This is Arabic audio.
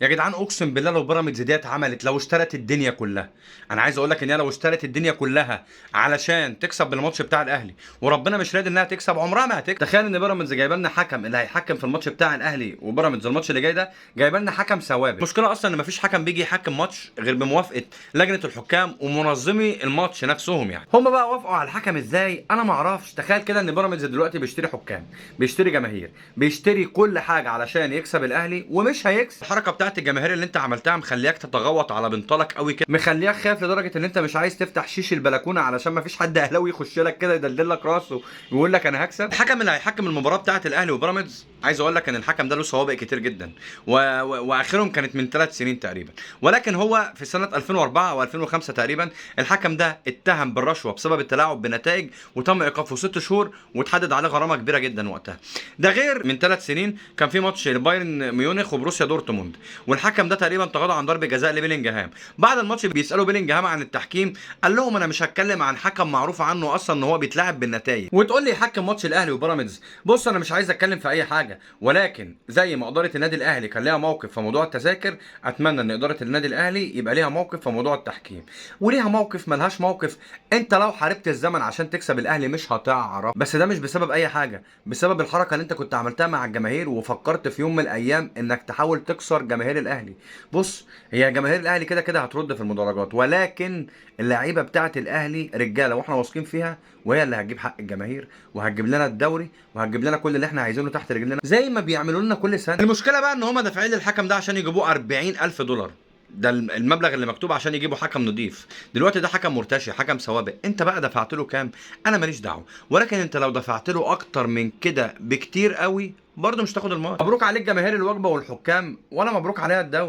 يا جدعان اقسم بالله لو بيراميدز ديت عملت، لو اشترت الدنيا كلها، انا عايز اقول لك ان هي لو اشترت الدنيا كلها علشان تكسب بالماتش بتاع الاهلي، وربنا مش راضي انها تكسب، عمرها ما هتكسب. تخيل ان بيراميدز جايبه لنا حكم اللي هيحكم في الماتش بتاع الاهلي وبيراميدز الماتش اللي جاي ده، جايبه لنا حكم ثوابت. المشكله اصلا ان مفيش حكم بيجي يحكم ماتش غير بموافقه لجنه الحكام ومنظمي الماتش نفسهم. يعني هم بقى وافقوا على الحكم ازاي انا ما اعرفش. تخيل كده ان بيراميدز دلوقتي بيشتري حكام، بيشتري جماهير، بيشتري كل حاجه علشان يكسب الاهلي ومش هيكسب. الحركه بتاعت الجماهير اللي انت عملتها مخلياك تتغوط على بنطلك قوي كده، مخلياك خايف لدرجه ان انت مش عايز تفتح شيش البلكونه علشان ما فيش حد اهلاوي يخش لك كده يدلدل لك راسه ويقول لك انا هكسب. الحكم اللي هيحكم المباراه بتاعت الاهلي وبيراميدز، عايز اقول لك ان الحكم ده له سوابق كتير جدا، واخرهم كانت من 3 سنين تقريبا. ولكن هو في سنه 2004 او 2005 تقريبا الحكم ده اتهم بالرشوه بسبب التلاعب بنتائج، وتم ايقافه 6 شهور واتحدد عليه غرامه كبيره جدا وقتها. ده غير من 3 سنين كان في ماتش لبايرن ميونخ وبروسيا دورتموند، والحكم ده تقريبا تغاضى عن ضربه جزاء لبيلينجهام. بعد الماتش بيسالوا بيلينجهام عن التحكيم، قال لهم انا مش هتكلم عن حكم معروف عنه اصلا ان هو بيتلاعب بالنتائج، وتقول لي يحكم ماتش الاهلي وبيراميدز. بص انا مش عايز اتكلم في اي حاجه، ولكن زي ما اداره النادي الاهلي كان ليها موقف في موضوع التذاكر، اتمنى ان اداره النادي الاهلي يبقى ليها موقف في موضوع التحكيم. وليها موقف ملهاش موقف، انت لو حاربت الزمن عشان تكسب الاهلي مش هتعرف. بس ده مش بسبب اي حاجه، بسبب الحركه اللي انت كنت عملتها مع الجماهير، وفكرت في يوم من الايام انك تحاول تكسر جماهير الاهلي. بص، هي جماهير الاهلي كده كده هترد في المدرجات، ولكن اللعيبه بتاعه الاهلي رجاله واحنا واثقين فيها، وهي اللي هتجيب حق الجماهير وهتجيب لنا الدوري وهتجيب لنا كل اللي احنا عايزينه تحت رجلنا زي ما بيعملوا لنا كل سنه. المشكله بقى ان هم دافعين للحكم ده عشان يجيبوه 40,000 دولار، ده المبلغ اللي مكتوب عشان يجيبوا حكم نضيف. دلوقتي ده حكم مرتشي، حكم سوابق. انت بقى دفعت له كام؟ انا ماليش دعوه، ولكن انت لو دفعت له اكتر من كده بكتير قوي برضه مش تاخد الماتش. مبروك عليك جماهير الوجبه والحكام، ولا مبروك عليها الدوري.